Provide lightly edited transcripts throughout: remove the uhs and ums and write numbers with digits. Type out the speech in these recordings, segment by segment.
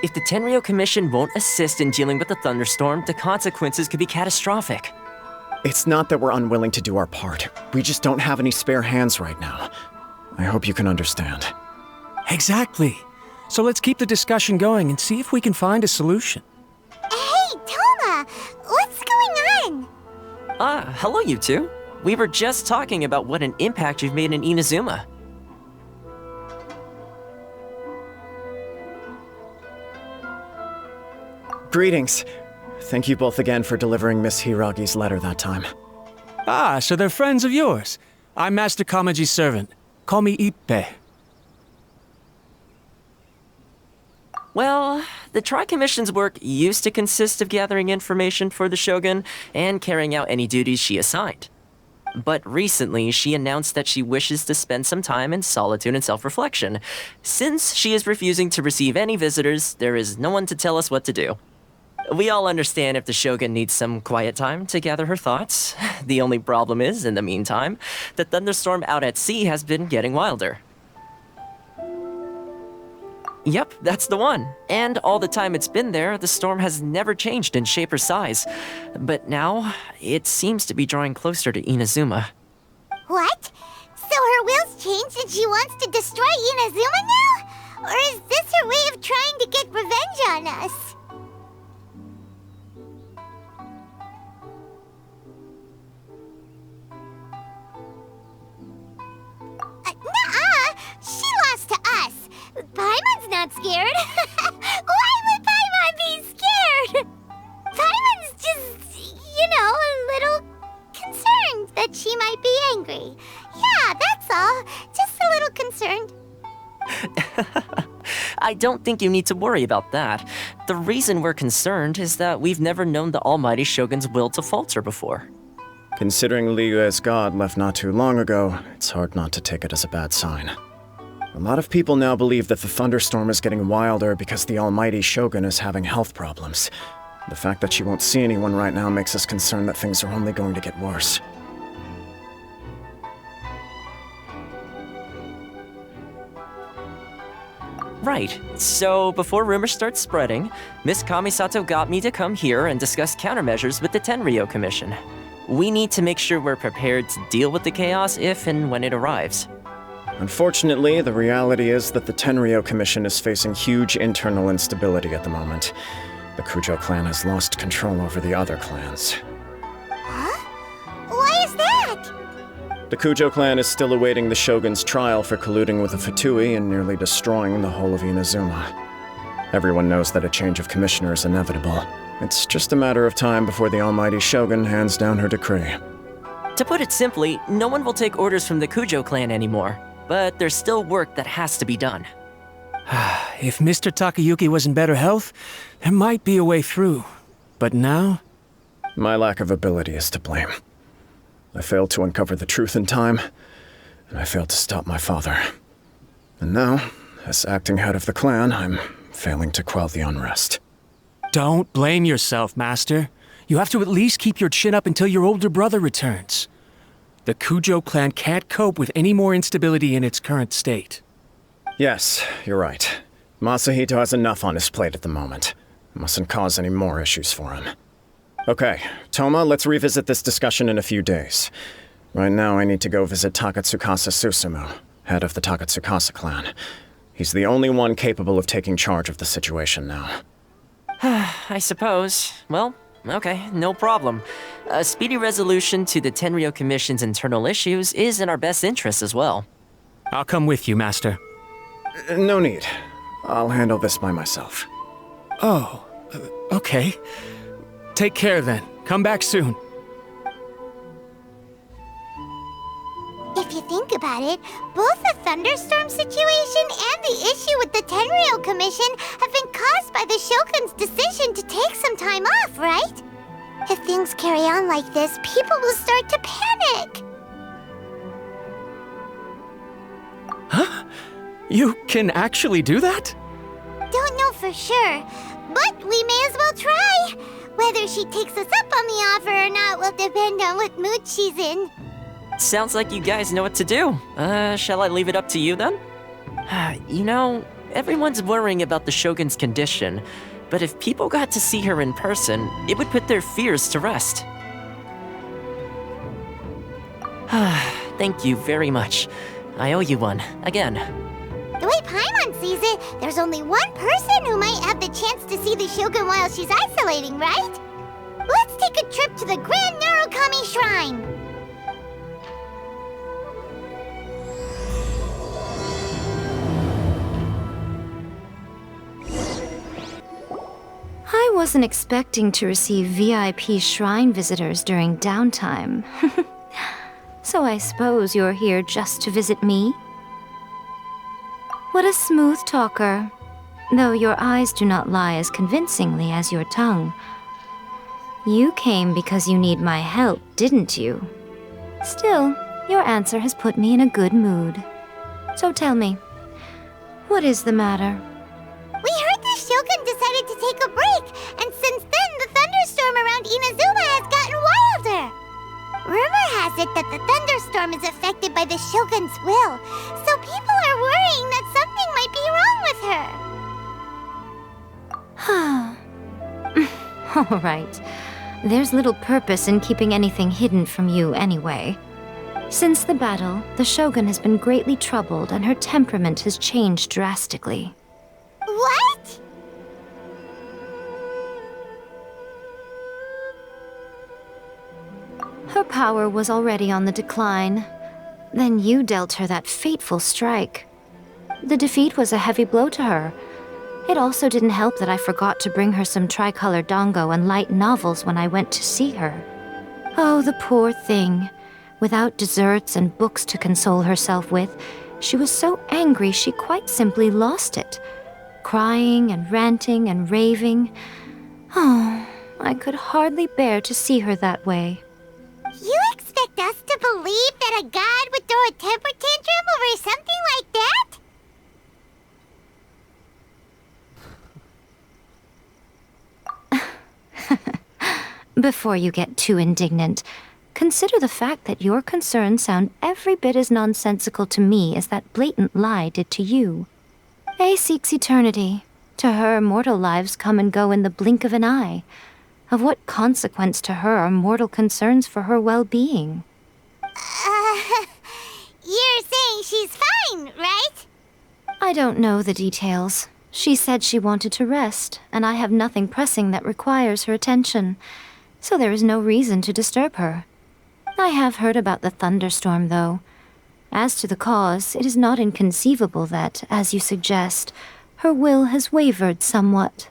If the Tenryou Commission won't assist in dealing with the thunderstorm, the consequences could be catastrophic. It's not that we're unwilling to do our part. We just don't have any spare hands right now. I hope you can understand. Exactly. So let's keep the discussion going and see if we can find a solution. Hey, Toma! What's going on? Hello you two. We were just talking about what an impact you've made in Inazuma. Greetings. Thank you both again for delivering Miss Hiragi's letter that time. Ah, so they're friends of yours. I'm Master Kamaji's servant. Call me Ippe. Well, the Tri-Commission's work used to consist of gathering information for the Shogun and carrying out any duties she assigned. But recently, she announced that she wishes to spend some time in solitude and self-reflection. Since she is refusing to receive any visitors, there is no one to tell us what to do. We all understand if the Shogun needs some quiet time to gather her thoughts. The only problem is, in the meantime, the thunderstorm out at sea has been getting wilder. Yep, that's the one. And all the time it's been there, the storm has never changed in shape or size. But now, it seems to be drawing closer to Inazuma. What? So her will's changed and she wants to destroy Inazuma now? Or is this her way of trying to get revenge on us? Nuh-uh! She lost to us. Paimon's not scared. Why would Paimon be scared? Paimon's just, a little concerned that she might be angry. Yeah, that's all. Just a little concerned. I don't think you need to worry about that. The reason we're concerned is that we've never known the Almighty Shogun's will to falter before. Considering Liyue's god left not too long ago, it's hard not to take it as a bad sign. A lot of people now believe that the thunderstorm is getting wilder because the Almighty Shogun is having health problems. The fact that she won't see anyone right now makes us concerned that things are only going to get worse. Right. So, before rumors start spreading, Miss Kamisato got me to come here and discuss countermeasures with the Tenryou Commission. We need to make sure we're prepared to deal with the chaos if and when it arrives. Unfortunately, the reality is that the Tenryou Commission is facing huge internal instability at the moment. The Kujo clan has lost control over the other clans. Huh? Why is that? The Kujo clan is still awaiting the Shogun's trial for colluding with the Fatui and nearly destroying the whole of Inazuma. Everyone knows that a change of commissioner is inevitable. It's just a matter of time before the Almighty Shogun hands down her decree. To put it simply, no one will take orders from the Kujo clan anymore. But there's still work that has to be done. If Mr. Takayuki was in better health, there might be a way through. But now? My lack of ability is to blame. I failed to uncover the truth in time, and I failed to stop my father. And now, as acting head of the clan, I'm failing to quell the unrest. Don't blame yourself, Master. You have to at least keep your chin up until your older brother returns. The Kujo clan can't cope with any more instability in its current state. Yes, you're right. Masahito has enough on his plate at the moment. Mustn't cause any more issues for him. Okay, Toma, let's revisit this discussion in a few days. Right now, I need to go visit Takatsukasa Susumu, head of the Takatsukasa clan. He's the only one capable of taking charge of the situation now. I suppose. Well, okay, no problem. A speedy resolution to the Tenryou Commission's internal issues is in our best interest as well. I'll come with you, Master. No need. I'll handle this by myself. Oh, okay. Take care then. Come back soon. If you think about it, both the thunderstorm situation and the issue with the Tenryou Commission have been caused by the Shogun's decision to take some time off, right? If things carry on like this, people will start to panic. Huh? You can actually do that? Don't know for sure, but we may as well try. Whether she takes us up on the offer or not will depend on what mood she's in. Sounds like you guys know what to do. Shall I leave it up to you then? everyone's worrying about the Shogun's condition, but if people got to see her in person, it would put their fears to rest. Thank you very much. I owe you one, again. The way Paimon sees it, there's only one person who might have the chance to see the Shogun while she's isolating, right? Let's take a trip to the Grand Narukami Shrine! I wasn't expecting to receive VIP shrine visitors during downtime. So I suppose you're here just to visit me? What a smooth talker. Though your eyes do not lie as convincingly as your tongue. You came because you need my help, didn't you? Still, your answer has put me in a good mood. So tell me, what is the matter? We heard the Shogun decided to take a break, and since then the thunderstorm around Inazuma has gotten wilder. Rumor has it that the thunderstorm is affected by the Shogun's will, so people are worrying that something might be wrong with her. All right. There's little purpose in keeping anything hidden from you anyway. Since the battle, the Shogun has been greatly troubled and her temperament has changed drastically. What? Her power was already on the decline. Then you dealt her that fateful strike. The defeat was a heavy blow to her. It also didn't help that I forgot to bring her some tricolor dango and light novels when I went to see her. Oh, the poor thing. Without desserts and books to console herself with, she was so angry she quite simply lost it. Crying and ranting and raving. Oh, I could hardly bear to see her that way. You expect us to believe that a god would throw a temper tantrum over something like that? Before you get too indignant, consider the fact that your concerns sound every bit as nonsensical to me as that blatant lie did to you. A seeks eternity. To her, mortal lives come and go in the blink of an eye. Of what consequence to her are mortal concerns for her well-being? You're saying she's fine, right? I don't know the details. She said she wanted to rest, and I have nothing pressing that requires her attention, so there is no reason to disturb her. I have heard about the thunderstorm, though. As to the cause, it is not inconceivable that, as you suggest, her will has wavered somewhat.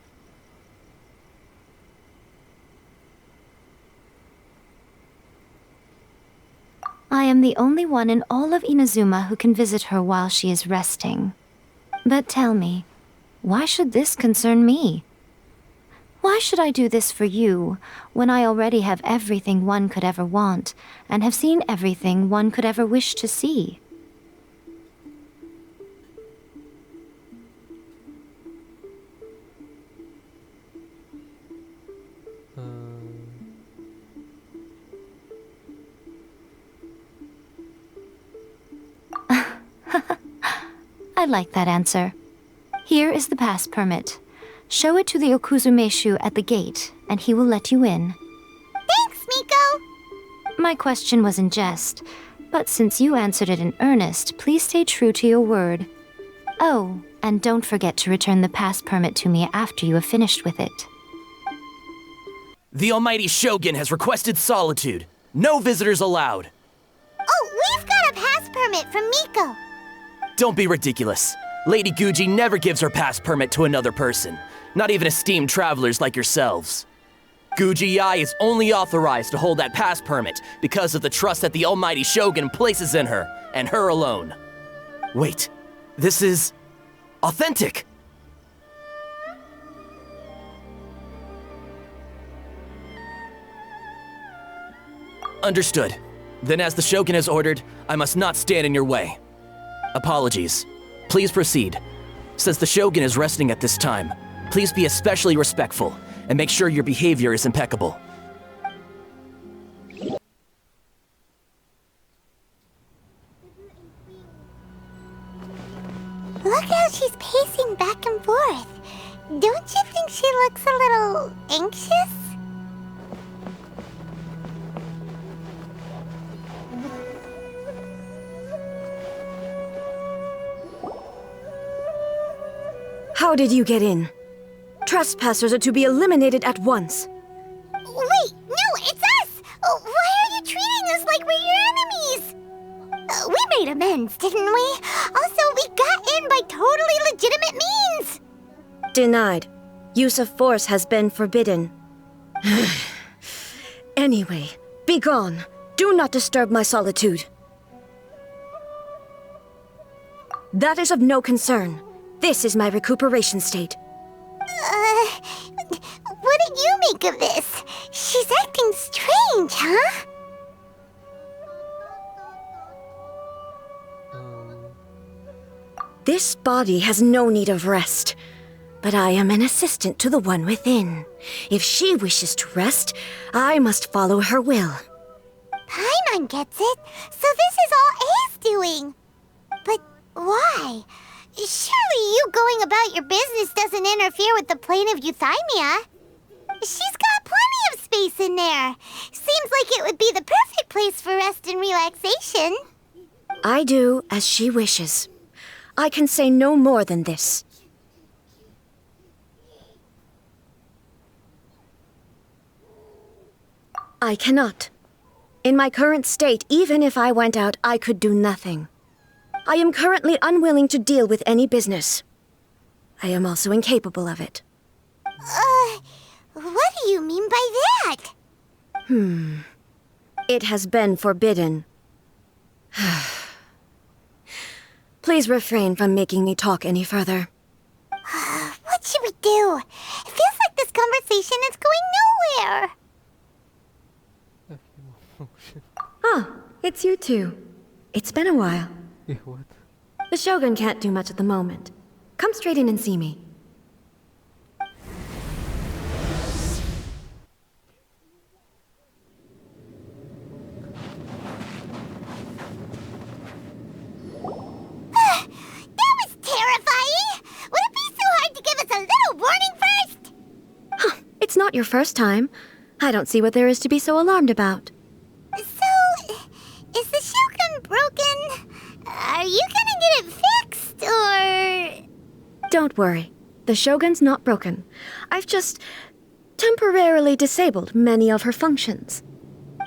I am the only one in all of Inazuma who can visit her while she is resting. But tell me, why should this concern me? Why should I do this for you, when I already have everything one could ever want, and have seen everything one could ever wish to see? I like that answer. Here is the pass permit. Show it to the Okuzumeshu at the gate, and he will let you in. Thanks, Miko! My question was in jest, but since you answered it in earnest, please stay true to your word. Oh, and don't forget to return the pass permit to me after you have finished with it. The Almighty Shogun has requested solitude. No visitors allowed. Oh, we've got a pass permit from Miko. Don't be ridiculous. Lady Guji never gives her pass permit to another person, not even esteemed travelers like yourselves. Guji-ai is only authorized to hold that pass permit because of the trust that the Almighty Shogun places in her, and her alone. Wait, this is authentic. Understood. Then as the Shogun has ordered, I must not stand in your way. Apologies. Please proceed. Since the Shogun is resting at this time, please be especially respectful and make sure your behavior is impeccable. Look how she's pacing looks a little anxious. How did you get in? Trespassers are to be eliminated at once. Wait, no, it's us! Why are you treating us like we're your enemies? We made amends, didn't we? Also, we got in by totally legitimate means! Denied. Use of force has been forbidden. Anyway, be gone. Do not disturb my solitude. That is of no concern. This is my recuperation state. What do you make of this? She's acting strange, huh? This body has no need of rest, but I am an assistant to the one within. If she wishes to rest, I must follow her will. Paimon gets it, so this is all A's doing. But why? Surely you going about your business doesn't interfere with the plane of euthymia. She's got plenty of space in there. Seems like it would be the perfect place for rest and relaxation. I do as she wishes. I can say no more than this. I cannot. In my current state, even if I went out, I could do nothing. I am currently unwilling to deal with any business. I am also incapable of it. What do you mean by that? It has been forbidden. Please refrain from making me talk any further. What should we do? It feels like this conversation is going nowhere. Ah, it's you two. It's been a while. What? The Shogun can't do much at the moment. Come straight in and see me. That was terrifying! Would it be so hard to give us a little warning first? It's not your first time. I don't see what there is to be so alarmed about. So, is the Shogun broken? Are you gonna get it fixed, or...? Don't worry. The Shogun's not broken. I've just temporarily disabled many of her functions.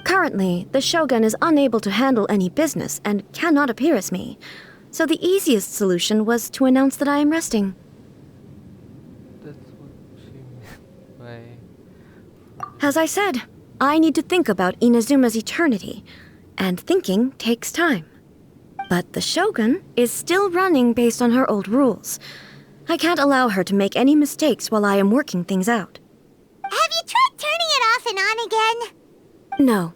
Currently, the Shogun is unable to handle any business and cannot appear as me. So the easiest solution was to announce that I am resting. That's what she meant by... As I said, I need to think about Inazuma's eternity, and thinking takes time. But the Shogun is still running based on her old rules. I can't allow her to make any mistakes while I am working things out. Have you tried turning it off and on again? No,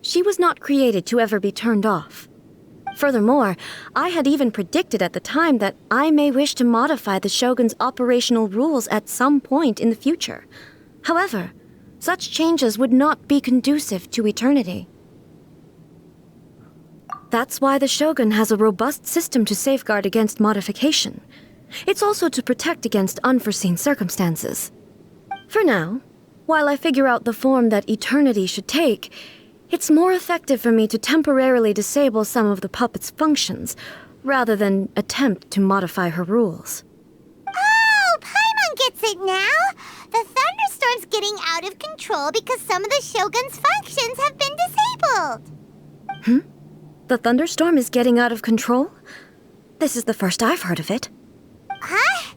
she was not created to ever be turned off. Furthermore, I had even predicted at the time that I may wish to modify the Shogun's operational rules at some point in the future. However, such changes would not be conducive to eternity. That's why the Shogun has a robust system to safeguard against modification. It's also to protect against unforeseen circumstances. For now, while I figure out the form that eternity should take, it's more effective for me to temporarily disable some of the puppet's functions, rather than attempt to modify her rules. Oh, Paimon gets it now! The thunderstorm's getting out of control because some of the Shogun's functions have been disabled. The thunderstorm is getting out of control? This is the first I've heard of it. Huh?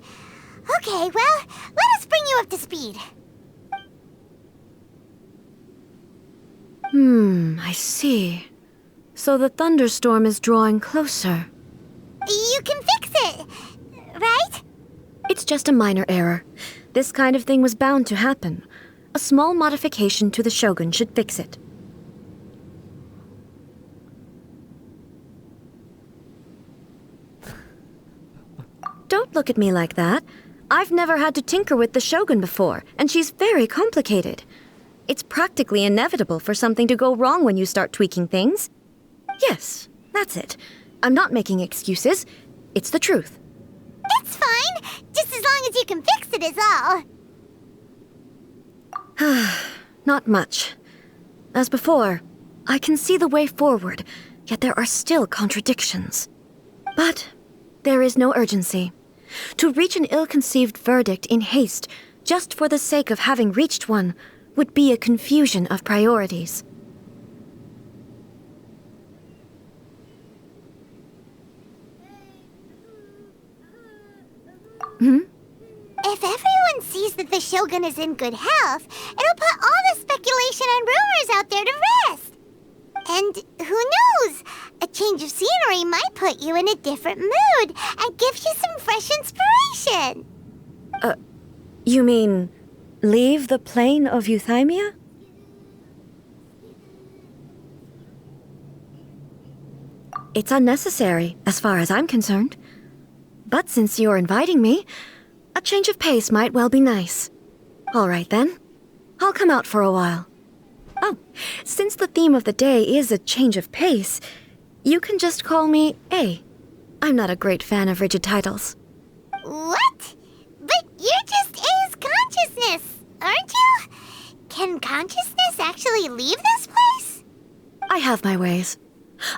Okay, well, let us bring you up to speed. I see. So the thunderstorm is drawing closer. You can fix it, right? It's just a minor error. This kind of thing was bound to happen. A small modification to the Shogun should fix it. Don't look at me like that. I've never had to tinker with the Shogun before, and she's very complicated. It's practically inevitable for something to go wrong when you start tweaking things. Yes, that's it. I'm not making excuses. It's the truth. It's fine, just as long as you can fix it is all. Not much. As before, I can see the way forward, yet there are still contradictions. But there is no urgency. To reach an ill-conceived verdict in haste, just for the sake of having reached one, would be a confusion of priorities. If everyone sees that the Shogun is in good health, it'll put all the speculation and rumors out there to rest. And who knows? A change of scenery might put you in a different mood and give you some fresh inspiration. You mean, leave the plane of Euthymia? It's unnecessary, as far as I'm concerned. But since you're inviting me, a change of pace might well be nice. All right then. I'll come out for a while. Oh, since the theme of the day is a change of pace, you can just call me A. I'm not a great fan of rigid titles. What? But you're just A's consciousness, aren't you? Can consciousness actually leave this place? I have my ways.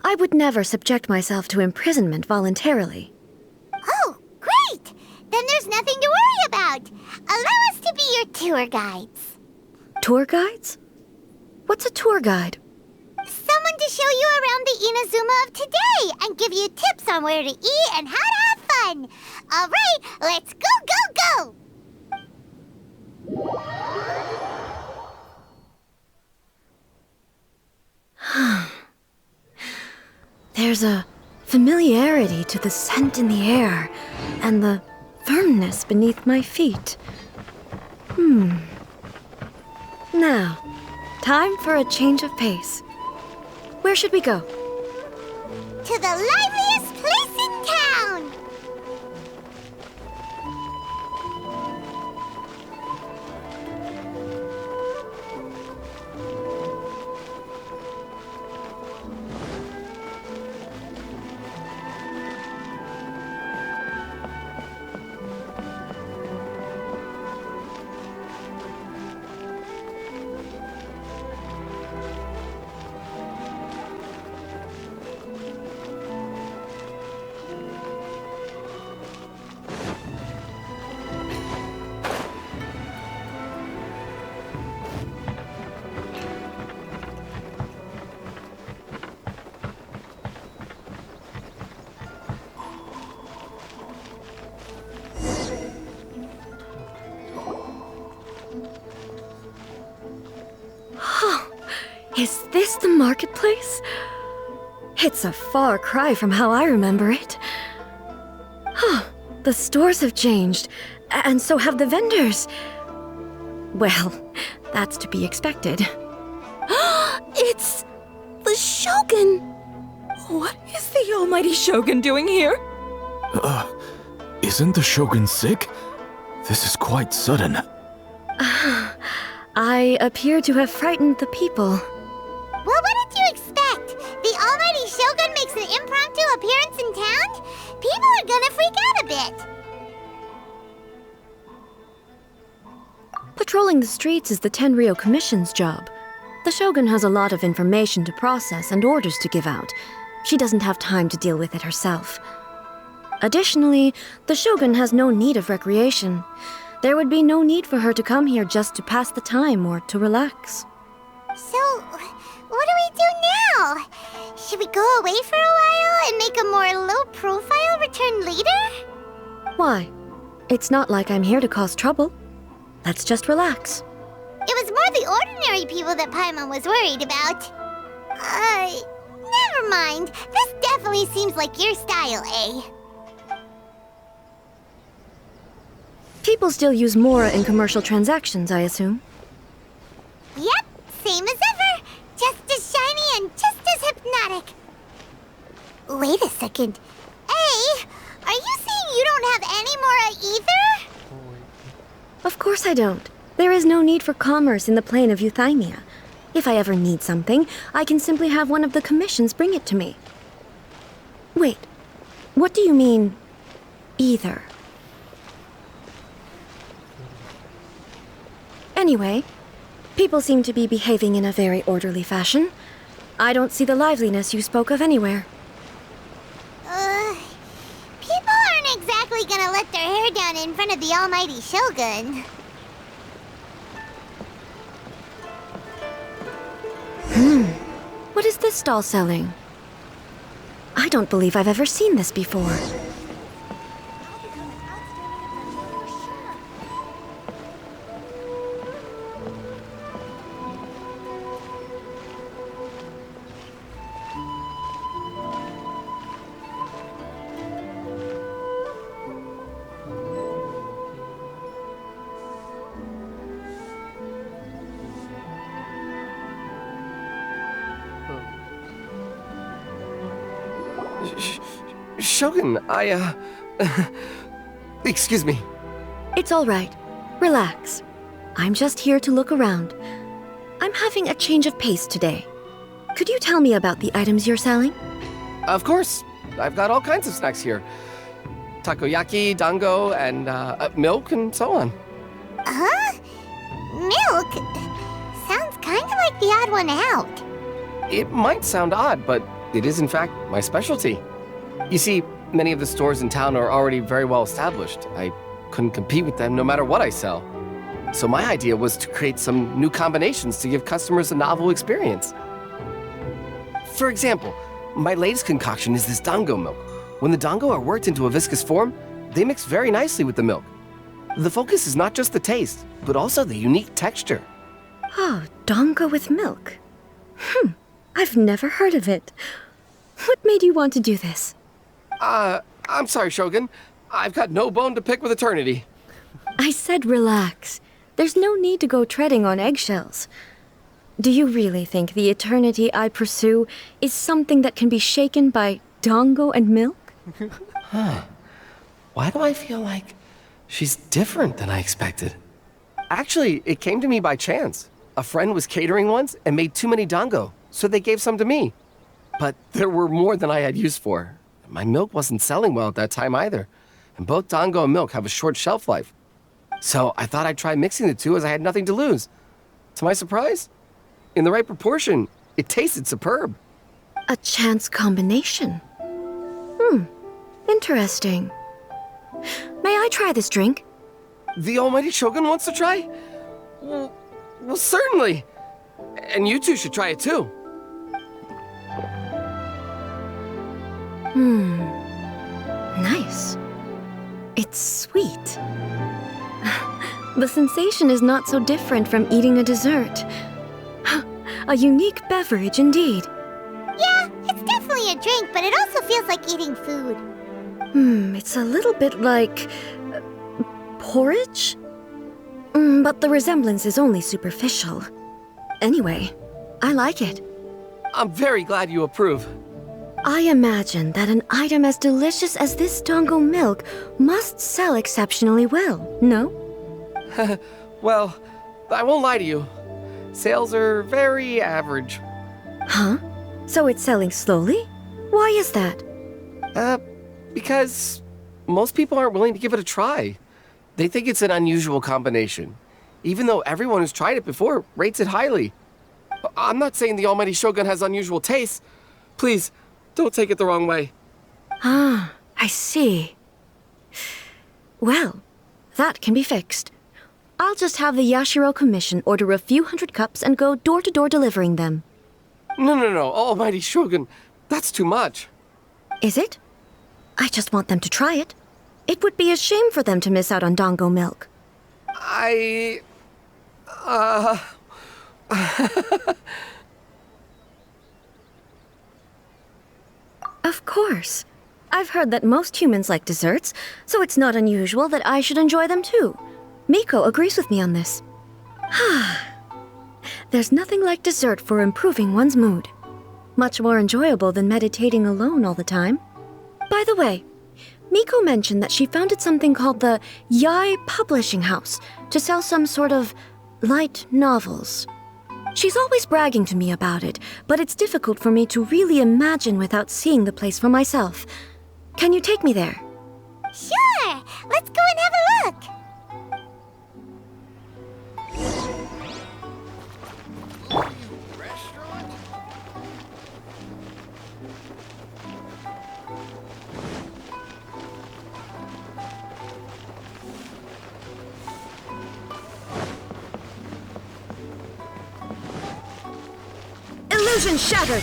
I would never subject myself to imprisonment voluntarily. Oh, great! Then there's nothing to worry about. Allow us to be your tour guides. Tour guides? What's a tour guide? Someone to show you around the Inazuma of today and give you tips on where to eat and how to have fun. All right, let's go, go, go! There's a familiarity to the scent in the air and the firmness beneath my feet. Now, time for a change of pace. Where should we go? To the liveliest place in town! Is this the marketplace? It's a far cry from how I remember it. The stores have changed, and so have the vendors. Well, that's to be expected. It's the Shogun! What is the almighty Shogun doing here? Isn't the Shogun sick? This is quite sudden. I appear to have frightened the people. Well, what did you expect? The almighty Shogun makes an impromptu appearance in town? People are gonna freak out a bit. Patrolling the streets is the Tenryou Commission's job. The Shogun has a lot of information to process and orders to give out. She doesn't have time to deal with it herself. Additionally, the Shogun has no need of recreation. There would be no need for her to come here just to pass the time or to relax. So, what do we do now? Should we go away for a while and make a more low-profile return later? Why? It's not like I'm here to cause trouble. Let's just relax. It was more the ordinary people that Paimon was worried about. Never mind. This definitely seems like your style, eh? People still use Mora in commercial transactions, I assume. Yep, same as ever. Just as shiny and just as hypnotic. Wait a second. Hey, are you saying you don't have any Mora either? Of course I don't. There is no need for commerce in the plane of Euthymia. If I ever need something, I can simply have one of the commissions bring it to me. Wait, what do you mean, either? Anyway, People seem to be behaving in a very orderly fashion. I don't see the liveliness you spoke of anywhere. People aren't exactly gonna let their hair down in front of the almighty Shogun. What is this stall selling? I don't believe I've ever seen this before. Shogun, excuse me. It's all right. Relax. I'm just here to look around. I'm having a change of pace today. Could you tell me about the items you're selling? Of course. I've got all kinds of snacks here. Takoyaki, dango, and milk, and so on. Huh? Milk? Sounds kind of like the odd one out. It might sound odd, but it is in fact my specialty. You see, many of the stores in town are already very well established. I couldn't compete with them no matter what I sell. So my idea was to create some new combinations to give customers a novel experience. For example, my latest concoction is this dango milk. When the dango are worked into a viscous form, they mix very nicely with the milk. The focus is not just the taste, but also the unique texture. Oh, dango with milk. I've never heard of it. What made you want to do this? I'm sorry, Shogun. I've got no bone to pick with eternity. I said relax. There's no need to go treading on eggshells. Do you really think the eternity I pursue is something that can be shaken by dango and milk? Why do I feel like she's different than I expected? Actually, it came to me by chance. A friend was catering once and made too many dango, so they gave some to me. But there were more than I had use for. My milk wasn't selling well at that time either, and both dango and milk have a short shelf life. So I thought I'd try mixing the two as I had nothing to lose. To my surprise, in the right proportion, it tasted superb. A chance combination. Interesting. May I try this drink? The almighty Shogun wants to try? Well, certainly. And you two should try it too. Nice. It's sweet. The sensation is not so different from eating a dessert. A unique beverage indeed. Yeah, it's definitely a drink, but it also feels like eating food. It's a little bit like porridge? But the resemblance is only superficial. Anyway, I like it. I'm very glad you approve. I imagine that an item as delicious as this dango milk must sell exceptionally well, no? Well, I won't lie to you. Sales are very average. Huh? So it's selling slowly? Why is that? Because most people aren't willing to give it a try. They think it's an unusual combination, even though everyone who's tried it before rates it highly. I'm not saying the almighty Shogun has unusual tastes. Please, don't take it the wrong way. Ah, I see. Well, that can be fixed. I'll just have the Yashiro Commission order a few hundred cups and go door-to-door delivering them. No, almighty Shogun, that's too much. Is it? I just want them to try it. It would be a shame for them to miss out on dango milk. Of course. I've heard that most humans like desserts, so it's not unusual that I should enjoy them too. Miko agrees with me on this. There's nothing like dessert for improving one's mood. Much more enjoyable than meditating alone all the time. By the way, Miko mentioned that she founded something called the Yai Publishing House to sell some sort of light novels. She's always bragging to me about it, but it's difficult for me to really imagine without seeing the place for myself. Can you take me there? Sure! Let's go and have a look! Illusion shattered!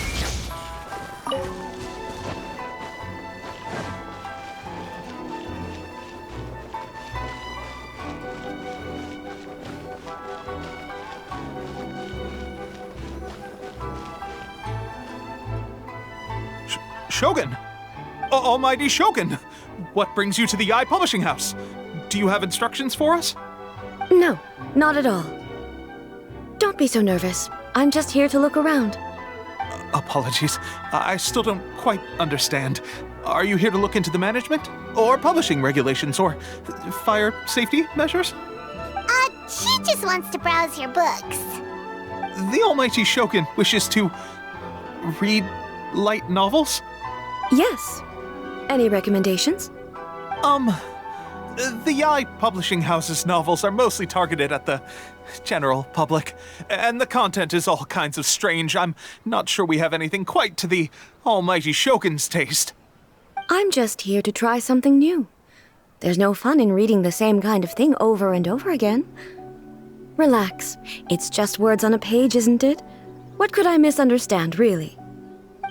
Shogun! Almighty Shogun! What brings you to the Eye Publishing House? Do you have instructions for us? No, not at all. Don't be so nervous. I'm just here to look around. Apologies. I still don't quite understand. Are you here to look into the management? Or publishing regulations? Or fire safety measures? She just wants to browse your books. The Almighty Shogun wishes to read light novels? Yes. Any recommendations? The Eye Publishing House's novels are mostly targeted at the general public, and the content is all kinds of strange. I'm not sure we have anything quite to the Almighty Shogun's taste. I'm just here to try something new. There's no fun in reading the same kind of thing over and over again. Relax. It's just words on a page, isn't it? What could I misunderstand, really?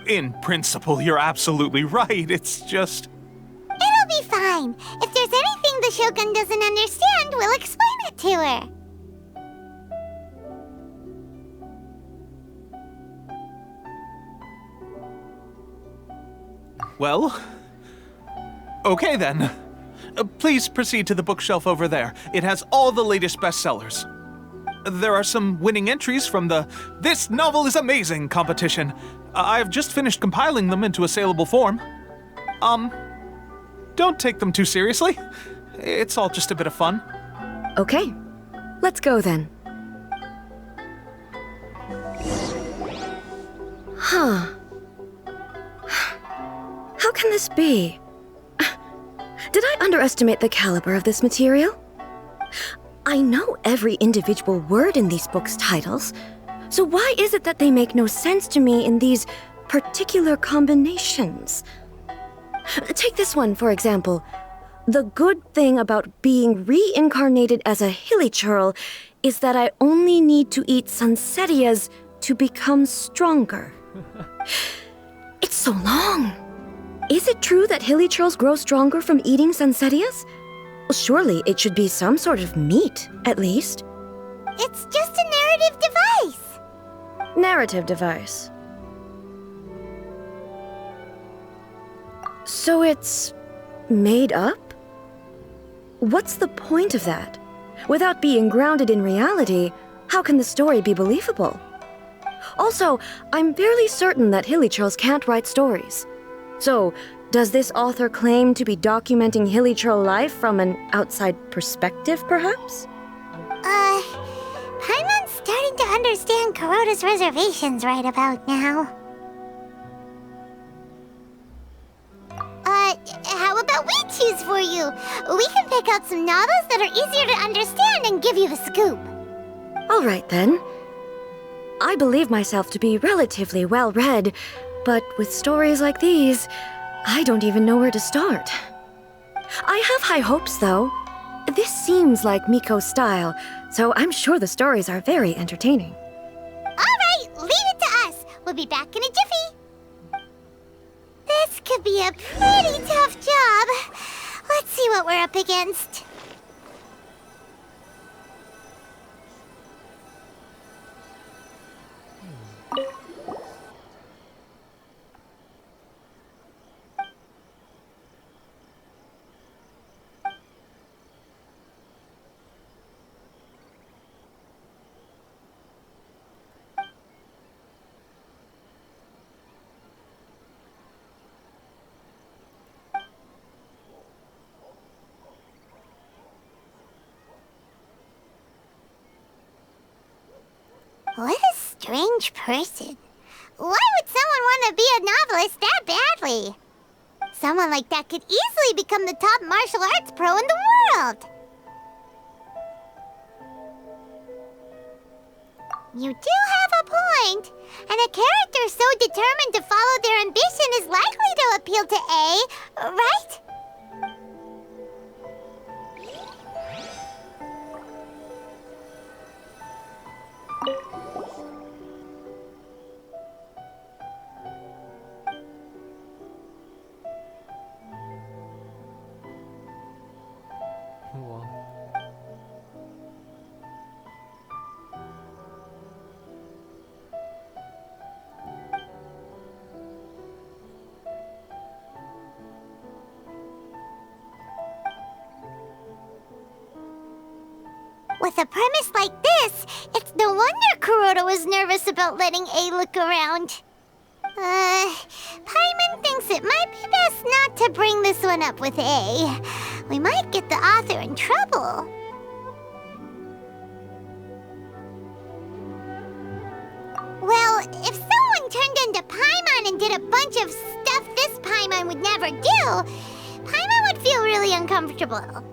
In principle, you're absolutely right. It's just... It'll be fine. If there's anything the Shogun doesn't understand, we'll explain it to her. Well... Okay then. Please proceed to the bookshelf over there. It has all the latest bestsellers. There are some winning entries from the This Novel is Amazing competition. I've just finished compiling them into a saleable form. Don't take them too seriously. It's all just a bit of fun. Okay. Let's go then. Huh. How can this be? Did I underestimate the caliber of this material? I know every individual word in these books' titles, so why is it that they make no sense to me in these particular combinations? Take this one, for example. The good thing about being reincarnated as a hilichurl is that I only need to eat sunsetias to become stronger. It's so long. Is it true that hilichurls grow stronger from eating sunsetias? Surely it should be some sort of meat, at least. It's just a narrative device. Narrative device. So it's made up? What's the point of that? Without being grounded in reality, how can the story be believable? Also, I'm fairly certain that hilichurls can't write stories. So, does this author claim to be documenting hilichurl life from an outside perspective, perhaps? Paimon's starting to understand Kuroda's reservations right about now. How about we choose for you? We can pick out some novels that are easier to understand and give you the scoop. All right, then. I believe myself to be relatively well-read, but with stories like these, I don't even know where to start. I have high hopes, though. This seems like Miko's style, so I'm sure the stories are very entertaining. All right, leave it to us. We'll be back in a jiffy. This could be a pretty tough job. Let's see what we're up against. What a strange person. Why would someone want to be a novelist that badly? Someone like that could easily become the top martial arts pro in the world. You do have a point. And a character so determined to follow their ambition is likely to appeal to A, right? with a premise like this, it's no wonder Kuroda was nervous about letting A look around. Paimon thinks it might be best not to bring this one up with A. We might get the author in trouble. Well, if someone turned into Paimon and did a bunch of stuff this Paimon would never do, Paimon would feel really uncomfortable.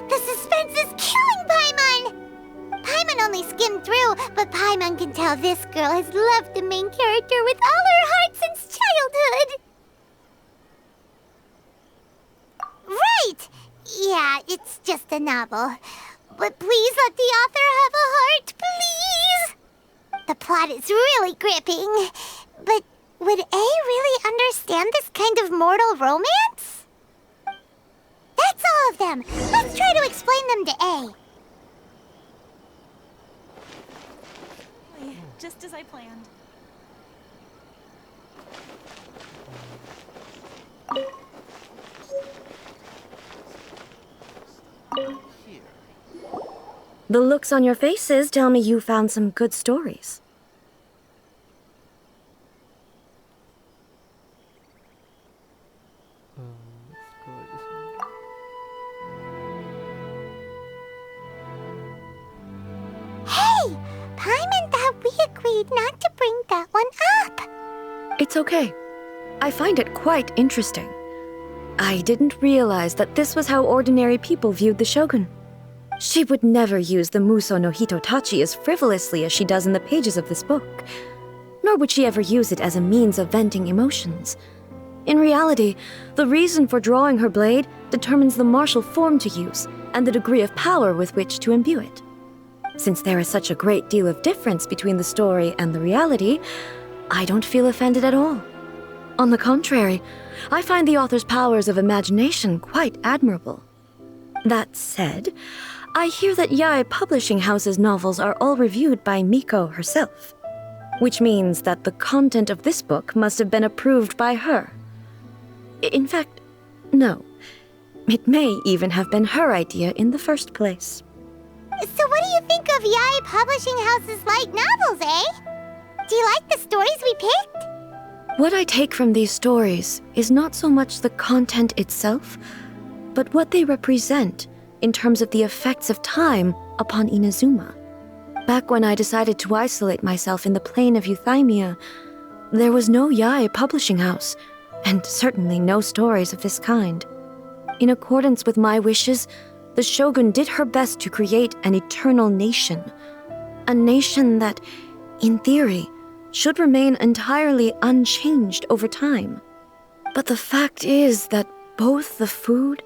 The suspense is killing Paimon! Paimon only skimmed through, but Paimon can tell this girl has loved the main character with all her heart since childhood. Right! Yeah, it's just a novel. But please let the author have a heart, please! The plot is really gripping. But would A really understand this kind of mortal romance? That's all of them. Let's try to explain them to A. Just as I planned. The looks on your faces tell me you found some good stories. Let's go with this one. Hey! Paimon thought we agreed not to bring that one up. It's okay. I find it quite interesting. I didn't realize that this was how ordinary people viewed the Shogun. She would never use the Muso no Hitotachi as frivolously as she does in the pages of this book. Nor would she ever use it as a means of venting emotions. In reality, the reason for drawing her blade determines the martial form to use and the degree of power with which to imbue it. Since there is such a great deal of difference between the story and the reality, I don't feel offended at all. On the contrary, I find the author's powers of imagination quite admirable. That said, I hear that Yae Publishing House's novels are all reviewed by Miko herself, which means that the content of this book must have been approved by her. In fact, no. It may even have been her idea in the first place. So what do you think of Yae Publishing House's light novels, eh? Do you like the stories we picked? What I take from these stories is not so much the content itself, but what they represent in terms of the effects of time upon Inazuma. Back when I decided to isolate myself in the plain of Euthymia, there was no Yae Publishing House, and certainly no stories of this kind. In accordance with my wishes, the Shogun did her best to create an eternal nation. A nation that, in theory, should remain entirely unchanged over time. But the fact is that both the food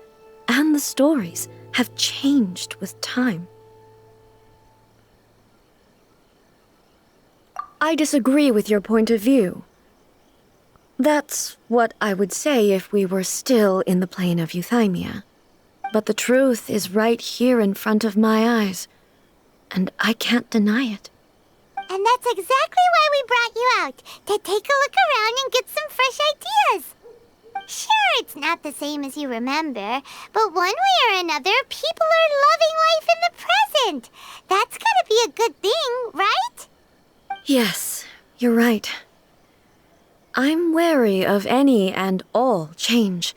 and the stories have changed with time. I disagree with your point of view. That's what I would say if we were still in the plane of Euthymia. But the truth is right here in front of my eyes, and I can't deny it. And that's exactly why we brought you out, to take a look around and get some fresh ideas. Sure, it's not the same as you remember, but one way or another, people are loving life in the present. That's gotta be a good thing, right? Yes, you're right. I'm wary of any and all change.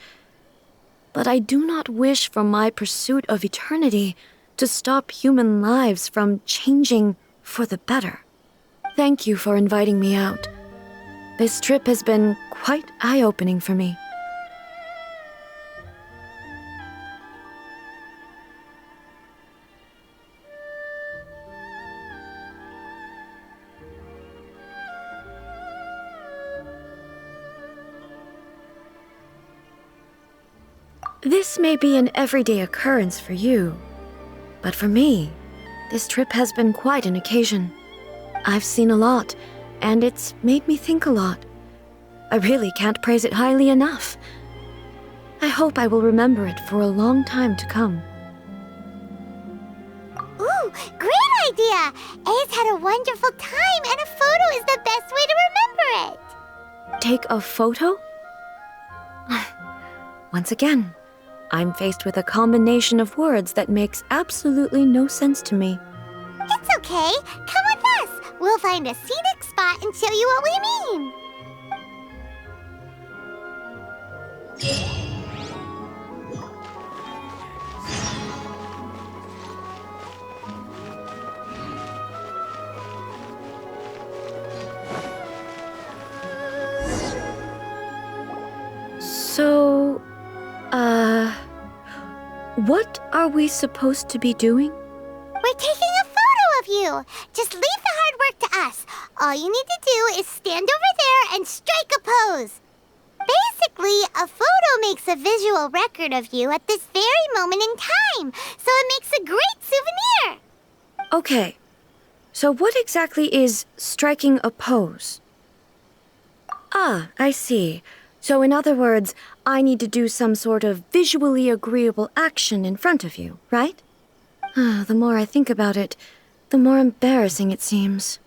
But I do not wish for my pursuit of eternity to stop human lives from changing for the better. Thank you for inviting me out. This trip has been quite eye-opening for me. This may be an everyday occurrence for you, but for me, this trip has been quite an occasion. I've seen a lot, and it's made me think a lot. I really can't praise it highly enough. I hope I will remember it for a long time to come. Ooh, great idea! A's had a wonderful time, and a photo is the best way to remember it! Take a photo? Once again, I'm faced with a combination of words that makes absolutely no sense to me. It's okay. Come with us. We'll find a scenic spot and show you what we mean. So, what are we supposed to be doing? We're taking a photo of you. Just leave the hard work to us. All you need to do is stand over there and strike a pose. Basically, a photo makes a visual record of you at this very moment in time, so it makes a great souvenir. Okay, so what exactly is striking a pose? Ah, I see. So in other words, I need to do some sort of visually agreeable action in front of you, right? The more I think about it, the more embarrassing it seems.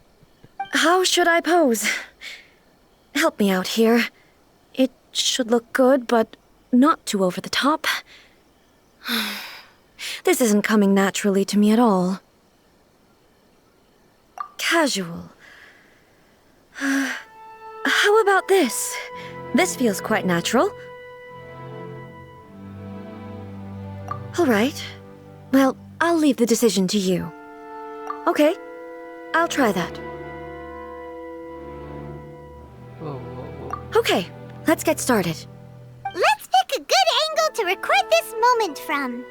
How should I pose? Help me out here. It should look good, but not too over the top. This isn't coming naturally to me at all. Casual. How about this? This feels quite natural. All right. Well, I'll leave the decision to you. Okay, I'll try that. Whoa, whoa, whoa. Okay, let's get started. Let's pick a good angle to record this moment from.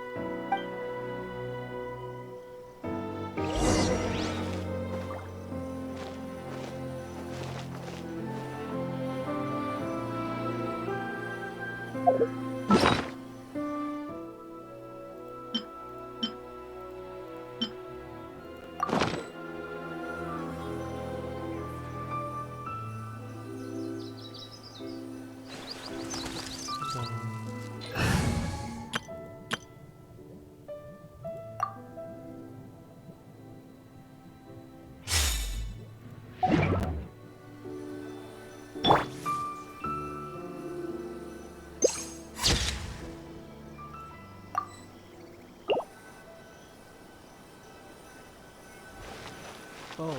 Oh.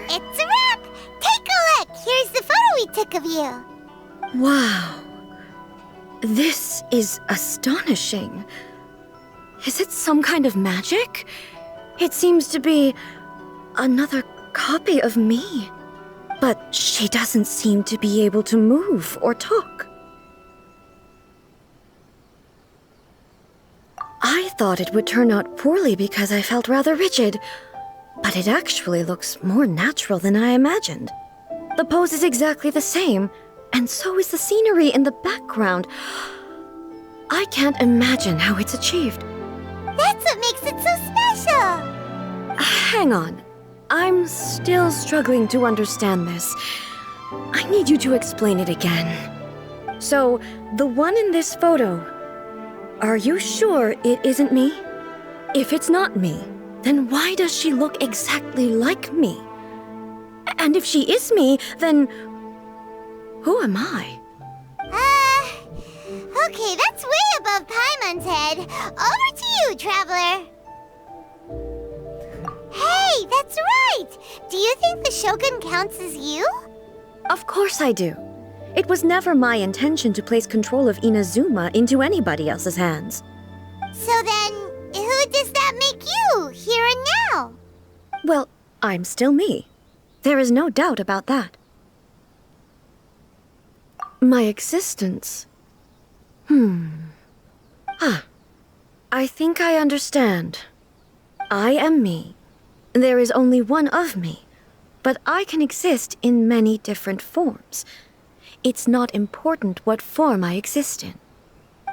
It's a wrap! Take a look! Here's the photo we took of you. Wow. This is astonishing. Is it some kind of magic? It seems to be another copy of me. But she doesn't seem to be able to move or talk. I thought it would turn out poorly because I felt rather rigid, but it actually looks more natural than I imagined. The pose is exactly the same, and so is the scenery in the background. I can't imagine how it's achieved. That's what makes it so special! Hang on. I'm still struggling to understand this. I need you to explain it again. So, the one in this photo, are you sure it isn't me? If it's not me, then why does she look exactly like me? And if she is me, then who am I? Okay, that's way above Paimon's head. Over to you, Traveler. Hey, that's right! Do you think the Shogun counts as you? Of course I do. It was never my intention to place control of Inazuma into anybody else's hands. So then, who does that make you, here and now? Well, I'm still me. There is no doubt about that. My existence. I think I understand. I am me. There is only one of me, but I can exist in many different forms. It's not important what form I exist in.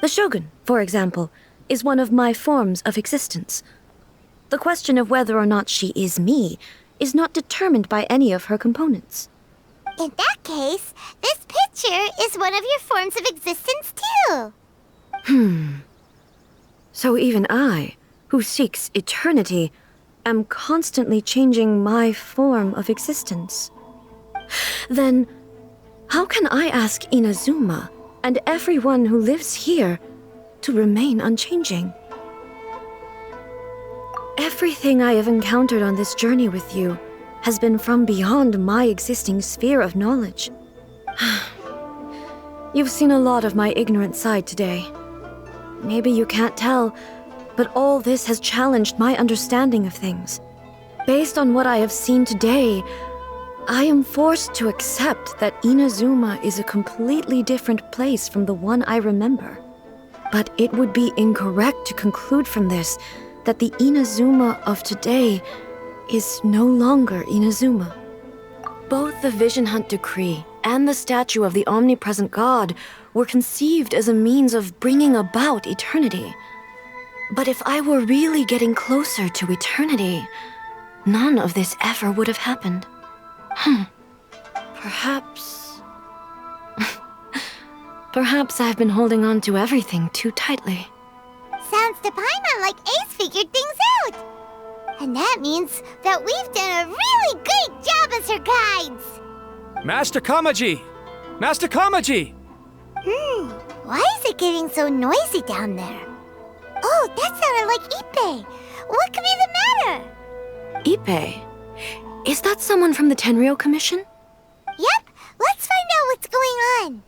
The Shogun, for example, is one of my forms of existence. The question of whether or not she is me is not determined by any of her components. In that case, this picture is one of your forms of existence too. So even I, who seeks eternity, am constantly changing my form of existence. Then, how can I ask Inazuma and everyone who lives here to remain unchanging? Everything I have encountered on this journey with you has been from beyond my existing sphere of knowledge. You've seen a lot of my ignorant side today. Maybe you can't tell, but all this has challenged my understanding of things. Based on what I have seen today, I am forced to accept that Inazuma is a completely different place from the one I remember. But it would be incorrect to conclude from this that the Inazuma of today is no longer Inazuma. Both the Vision Hunt Decree and the statue of the omnipresent God were conceived as a means of bringing about eternity. But if I were really getting closer to eternity, none of this ever would have happened. Perhaps... Perhaps I've been holding on to everything too tightly. Sounds to Paimon like Ace figured things out. And that means that we've done a really great job as her guides. Master Kamaji! Master Kamaji! Why is it getting so noisy down there? Oh, that sounded like Ippei. What could be the matter? Ippei? Is that someone from the Tenryou Commission? Yep, let's find out what's going on.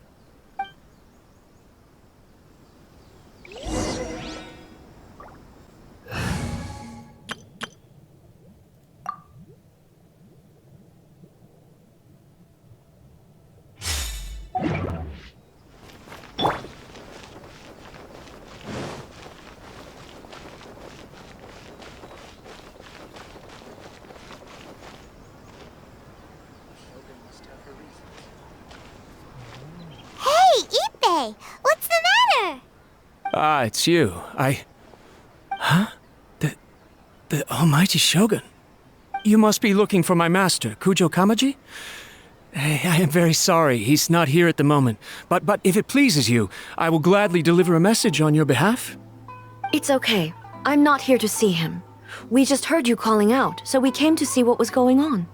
What's the matter? Ah, it's you. Huh? The almighty Shogun. You must be looking for my master, Kujo Kamaji? I am very sorry, he's not here at the moment. But if it pleases you, I will gladly deliver a message on your behalf. It's okay. I'm not here to see him. We just heard you calling out, so we came to see what was going on.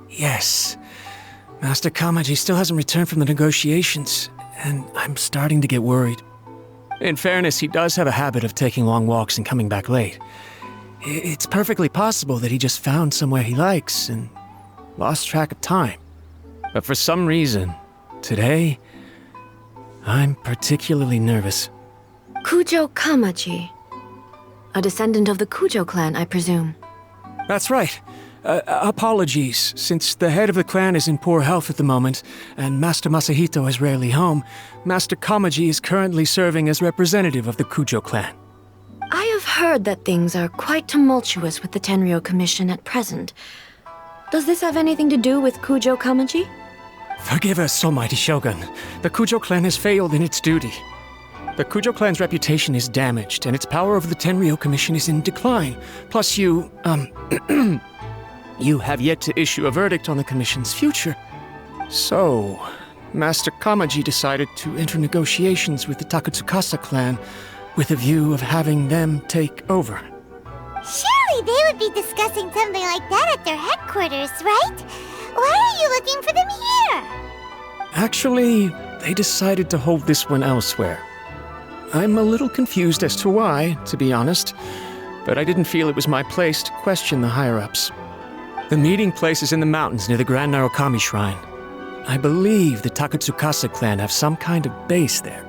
Yes. Master Kamaji still hasn't returned from the negotiations, and I'm starting to get worried. In fairness, he does have a habit of taking long walks and coming back late. It's perfectly possible that he just found somewhere he likes and lost track of time. But for some reason, today, I'm particularly nervous. Kujo Kamaji. A descendant of the Kujo clan, I presume. That's right. Apologies, since the head of the clan is in poor health at the moment, and Master Masahito is rarely home, Master Kamaji is currently serving as representative of the Kujo clan. I have heard that things are quite tumultuous with the Tenryou Commission at present. Does this have anything to do with Kujo Kamaji? Forgive us, almighty Shogun. The Kujo clan has failed in its duty. The Kujo clan's reputation is damaged, and its power over the Tenryou Commission is in decline. Plus you, you have yet to issue a verdict on the Commission's future. So, Master Kamaji decided to enter negotiations with the Takatsukasa clan with a view of having them take over. Surely they would be discussing something like that at their headquarters, right? Why are you looking for them here? Actually, they decided to hold this one elsewhere. I'm a little confused as to why, to be honest, but I didn't feel it was my place to question the higher-ups. The meeting place is in the mountains near the Grand Narukami Shrine. I believe the Takatsukasa clan have some kind of base there.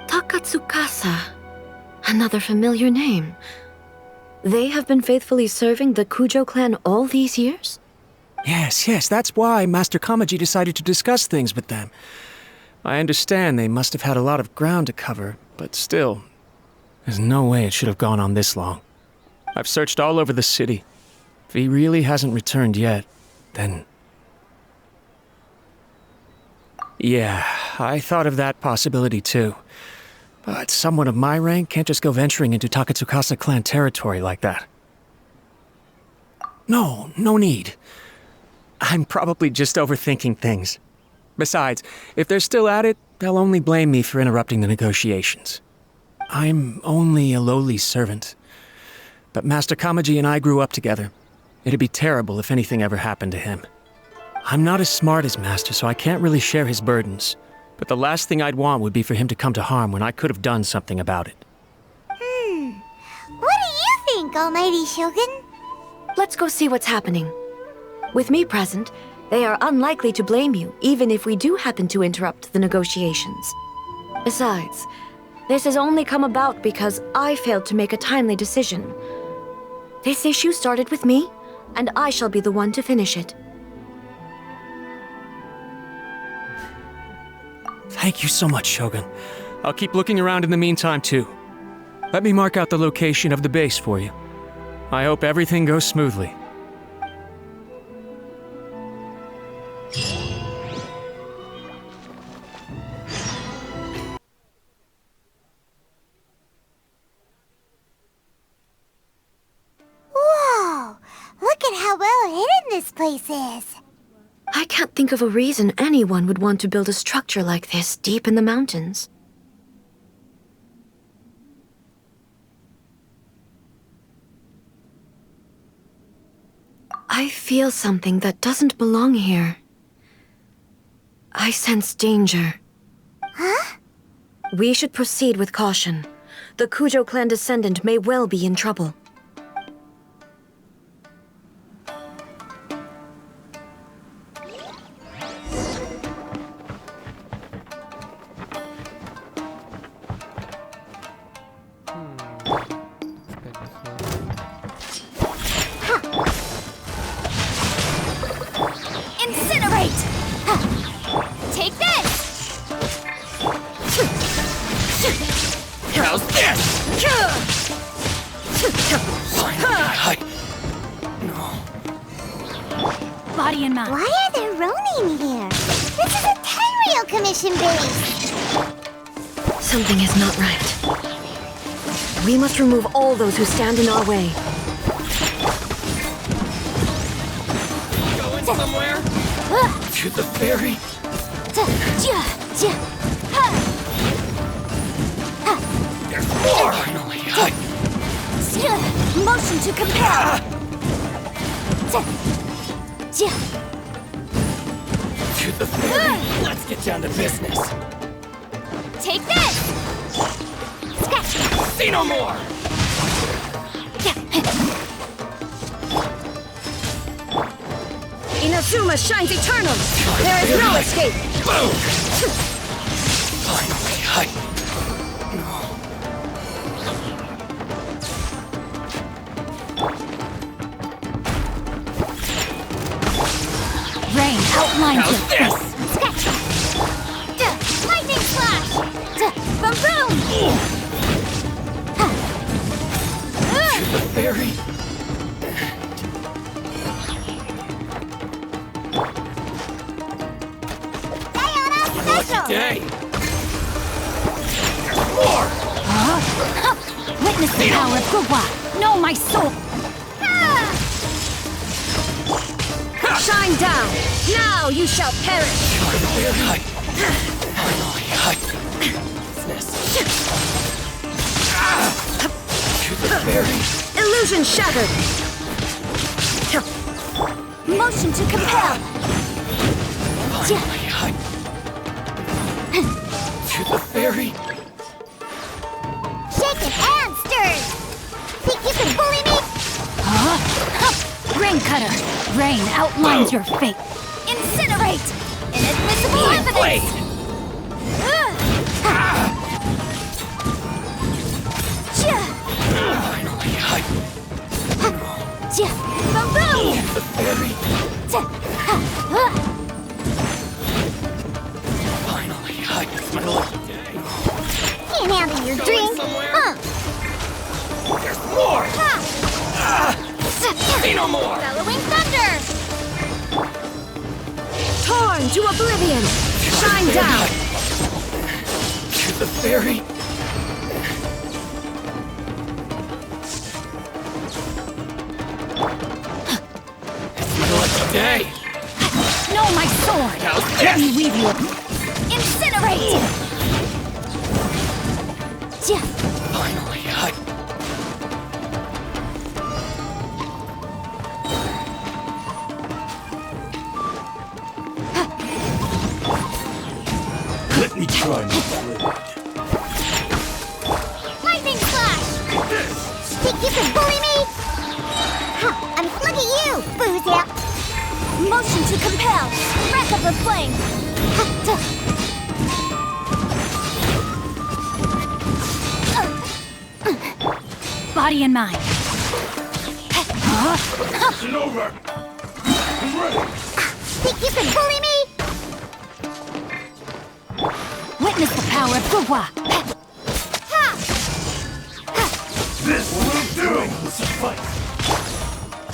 Takatsukasa. Another familiar name. They have been faithfully serving the Kujo clan all these years? Yes, that's why Master Kamaji decided to discuss things with them. I understand they must have had a lot of ground to cover, but still, there's no way it should have gone on this long. I've searched all over the city. If he really hasn't returned yet, then... Yeah, I thought of that possibility too. But someone of my rank can't just go venturing into Takatsukasa clan territory like that. No need. I'm probably just overthinking things. Besides, if they're still at it, they'll only blame me for interrupting the negotiations. I'm only a lowly servant. But Master Kamaji and I grew up together. It'd be terrible if anything ever happened to him. I'm not as smart as Master, so I can't really share his burdens. But the last thing I'd want would be for him to come to harm when I could have done something about it. What do you think, Almighty Shogun? Let's go see what's happening. With me present, they are unlikely to blame you, even if we do happen to interrupt the negotiations. Besides, this has only come about because I failed to make a timely decision. This issue started with me, and I shall be the one to finish it. Thank you so much, Shogun. I'll keep looking around in the meantime, too. Let me mark out the location of the base for you. I hope everything goes smoothly. Whoa! Look at how well hidden this place is. I can't think of a reason anyone would want to build a structure like this deep in the mountains. I feel something that doesn't belong here. I sense danger. Huh? We should proceed with caution. The Kujo clan descendant may well be in trouble. Why are there Ronin here? This is a Tenryou Commission base! Something is not right. We must remove all those who stand in our way. Going somewhere? To the ferry? There's more! Finally, Motion to compel! To the ferry! Let's get down to business! Take this! Sketch! See no more! Inazuma shines eternal! There is no escape! Boom! Finally, Rain outlines how's this? Sketch! Lightning flash! Boom boom! To the ferry? Special! Day! There's more! Witness the power of Gugwa! Know my soul! Shine down! Now you shall perish! Business. To the ferry? Illusion shattered! Motion to compel! To the ferry? Shaken and stirred! Think you can bully me? Rain cutter! Rain outlines your fate! Incinerate! In a blade! Can't handle your drink, huh? There's more! Say no more! Bellowing thunder! Torn to oblivion! Shine down! The fairy! It's my lucky day! No, my sword! Let me weave you! Incinerate! Finally, Let me try my blade. Lightning flash! Think you can bully me? Huh, look at you, Boozia! Motion to compel! Breath of the flame! Body and mind. It's over. I'm ready. Think you can bully me? Witness the power of Gugwa! This will do. Suffice.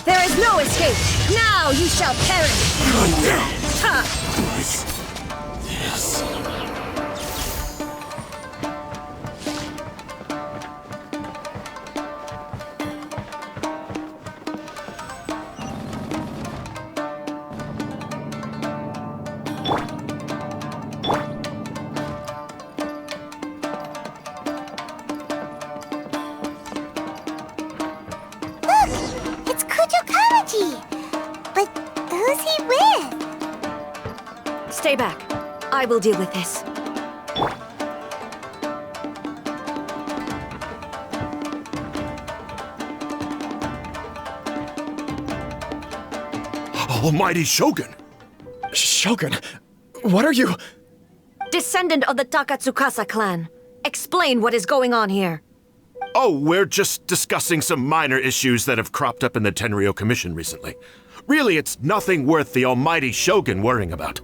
There is no escape! Now you shall perish! This. It's Kujokawaji! But who's he with? Stay back. I will deal with this. Almighty Shogun! Shogun, what are you? Descendant of the Takatsukasa clan. Explain what is going on here. Oh, we're just discussing some minor issues that have cropped up in the Tenryou Commission recently. Really, it's nothing worth the almighty Shogun worrying about.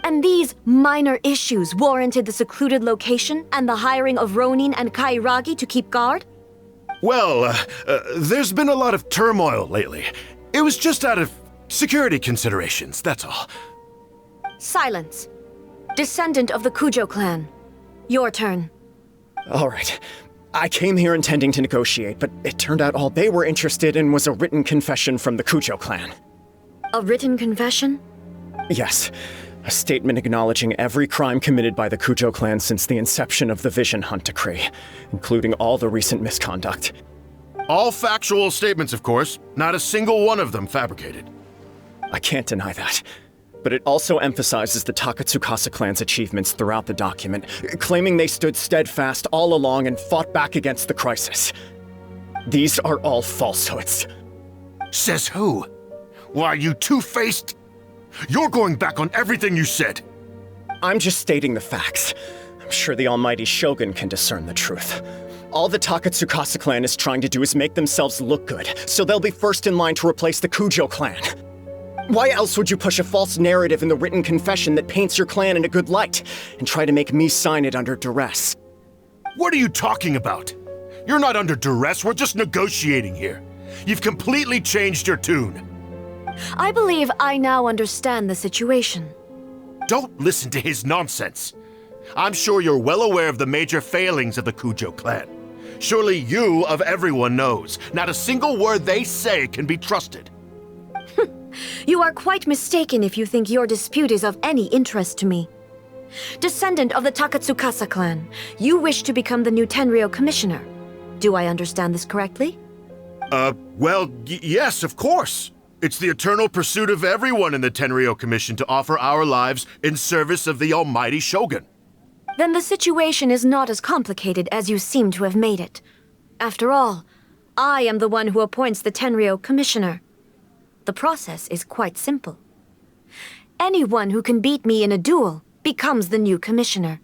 And these minor issues warranted the secluded location and the hiring of Ronin and Kairagi to keep guard? Well, there's been a lot of turmoil lately. It was just out of security considerations, that's all. Silence. Descendant of the Kujo clan. Your turn. All right. I came here intending to negotiate, but it turned out all they were interested in was a written confession from the Kujo clan. A written confession? Yes. A statement acknowledging every crime committed by the Kujo clan since the inception of the Vision Hunt Decree, including all the recent misconduct. All factual statements, of course. Not a single one of them fabricated. I can't deny that. But it also emphasizes the Takatsukasa clan's achievements throughout the document, claiming they stood steadfast all along and fought back against the crisis. These are all falsehoods. Says who? Why, you two-faced... You're going back on everything you said. I'm just stating the facts. I'm sure the almighty Shogun can discern the truth. All the Takatsukasa clan is trying to do is make themselves look good, so they'll be first in line to replace the Kujo clan. Why else would you push a false narrative in the written confession that paints your clan in a good light, and try to make me sign it under duress? What are you talking about? You're not under duress, we're just negotiating here. You've completely changed your tune. I believe I now understand the situation. Don't listen to his nonsense. I'm sure you're well aware of the major failings of the Kujo clan. Surely you, of everyone, knows. Not a single word they say can be trusted. You are quite mistaken if you think your dispute is of any interest to me. Descendant of the Takatsukasa clan, you wish to become the new Tenryou commissioner. Do I understand this correctly? Well, yes, of course. It's the eternal pursuit of everyone in the Tenryou Commission to offer our lives in service of the almighty Shogun. Then the situation is not as complicated as you seem to have made it. After all, I am the one who appoints the Tenryou commissioner. The process is quite simple. Anyone who can beat me in a duel becomes the new commissioner.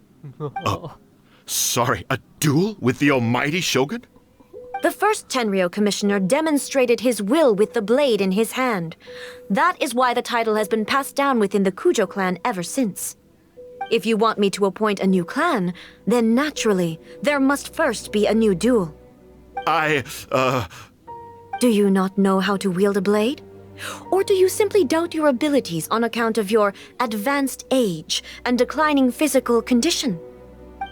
Sorry, a duel with the almighty Shogun? The first Tenryou commissioner demonstrated his will with the blade in his hand. That is why the title has been passed down within the Kujo clan ever since. If you want me to appoint a new clan, then naturally, there must first be a new duel. Do you not know how to wield a blade? Or do you simply doubt your abilities on account of your advanced age and declining physical condition?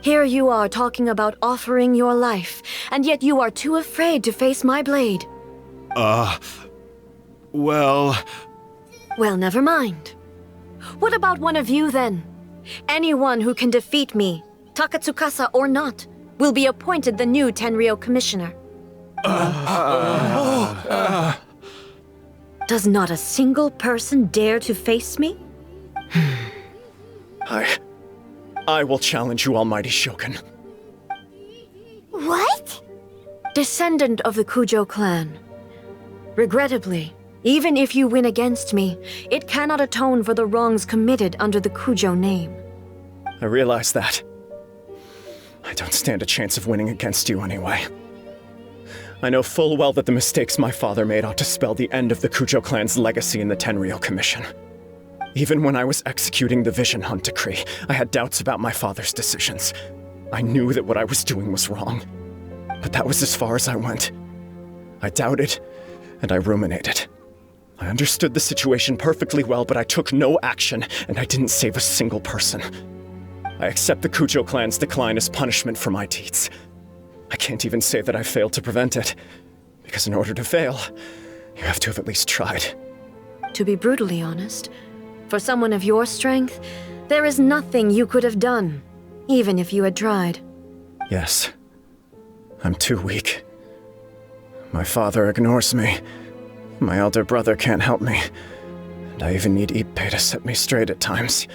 Here you are talking about offering your life, and yet you are too afraid to face my blade. Well, never mind. What about one of you, then? Anyone who can defeat me, Takatsukasa or not, will be appointed the new Tenryou commissioner. Does not a single person dare to face me? I will challenge you, almighty Shogun. What? Descendant of the Kujo clan. Regrettably, even if you win against me, it cannot atone for the wrongs committed under the Kujo name. I realize that. I don't stand a chance of winning against you anyway. I know full well that the mistakes my father made ought to spell the end of the Kujo clan's legacy in the Tenryou Commission. Even when I was executing the Vision Hunt decree, I had doubts about my father's decisions. I knew that what I was doing was wrong. But that was as far as I went. I doubted, and I ruminated. I understood the situation perfectly well, but I took no action, and I didn't save a single person. I accept the Kujo clan's decline as punishment for my deeds. I can't even say that I failed to prevent it, because in order to fail, you have to have at least tried. To be brutally honest, for someone of your strength, there is nothing you could have done, even if you had tried. Yes. I'm too weak. My father ignores me. My elder brother can't help me. And I even need Ippei to set me straight at times.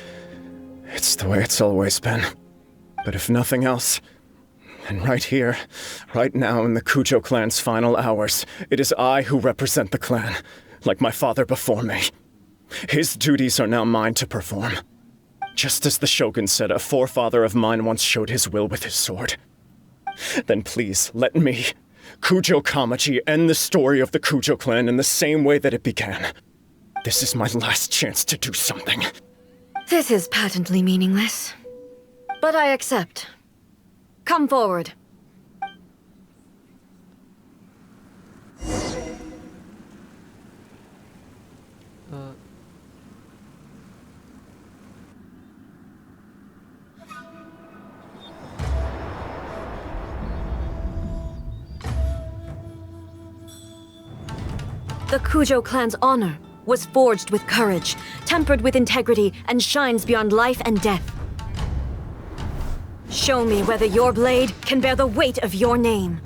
It's the way it's always been. But if nothing else, then right here, right now in the Kujo clan's final hours, it is I who represent the clan, like my father before me. His duties are now mine to perform. Just as the Shogun said, a forefather of mine once showed his will with his sword. Then please, let me, Kujo Kamaji, end the story of the Kujo clan in the same way that it began. This is my last chance to do something. This is patently meaningless. But I accept. Come forward. The Kujo clan's honor was forged with courage, tempered with integrity, and shines beyond life and death. Show me whether your blade can bear the weight of your name.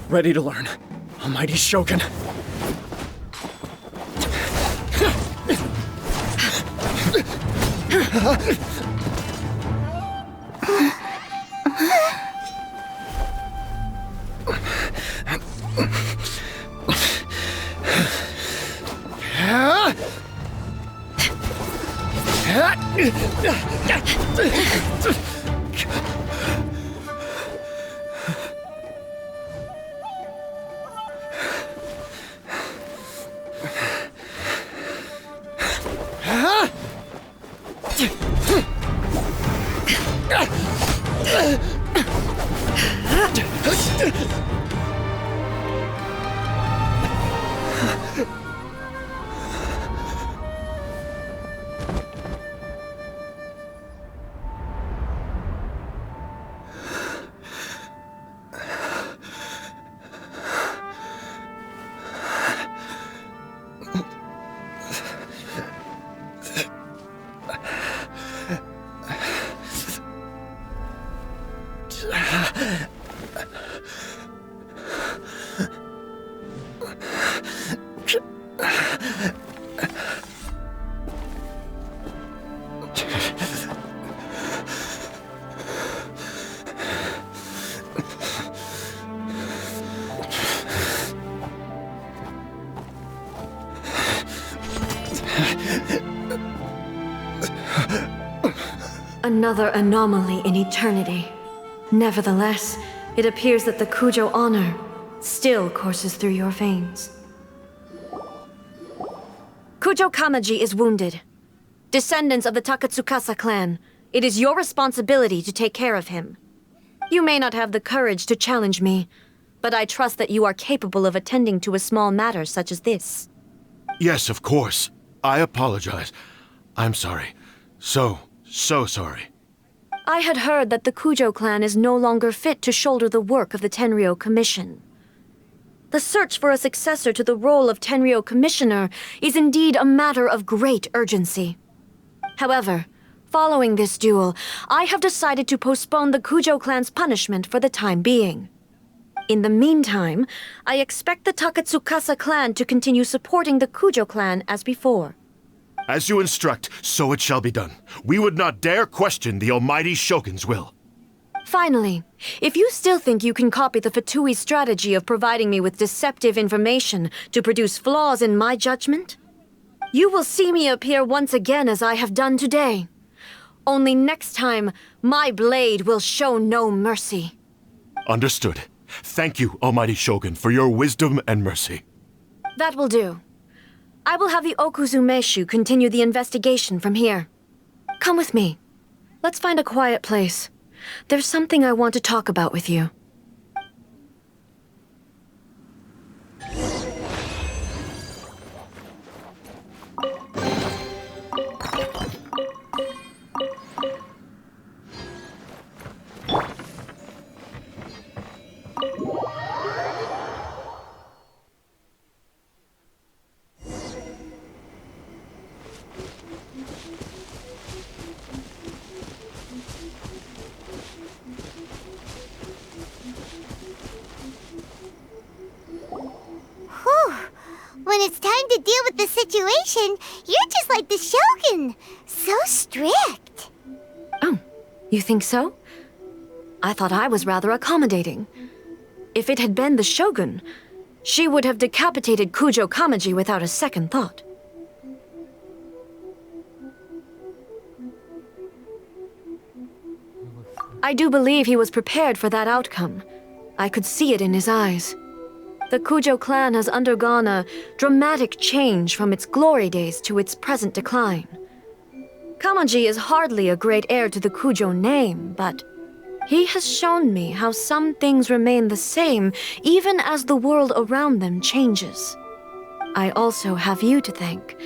Ready to learn, almighty Shogun. Another anomaly in eternity. Nevertheless, it appears that the Kujo honor still courses through your veins. Kujo Kamaji is wounded. Descendants of the Takatsukasa clan, it is your responsibility to take care of him. You may not have the courage to challenge me, but I trust that you are capable of attending to a small matter such as this. Yes, of course. I apologize. I'm sorry. So sorry. I had heard that the Kujo clan is no longer fit to shoulder the work of the Tenryou Commission. The search for a successor to the role of Tenryou Commissioner is indeed a matter of great urgency. However, following this duel, I have decided to postpone the Kujo clan's punishment for the time being. In the meantime, I expect the Takatsukasa clan to continue supporting the Kujo clan as before. As you instruct, so it shall be done. We would not dare question the almighty Shogun's will. Finally, if you still think you can copy the Fatui strategy of providing me with deceptive information to produce flaws in my judgment, you will see me appear once again as I have done today. Only next time, my blade will show no mercy. Understood. Thank you, almighty Shogun, for your wisdom and mercy. That will do. I will have the Okuzumeshu continue the investigation from here. Come with me. Let's find a quiet place. There's something I want to talk about with you. When it's time to deal with the situation, you're just like the Shogun. So strict. Oh, you think so? I thought I was rather accommodating. If it had been the Shogun, she would have decapitated Kujo Kamaji without a second thought. I do believe he was prepared for that outcome. I could see it in his eyes. The Kujo clan has undergone a dramatic change from its glory days to its present decline. Kamaji is hardly a great heir to the Kujo name, but he has shown me how some things remain the same even as the world around them changes. I also have you to thank.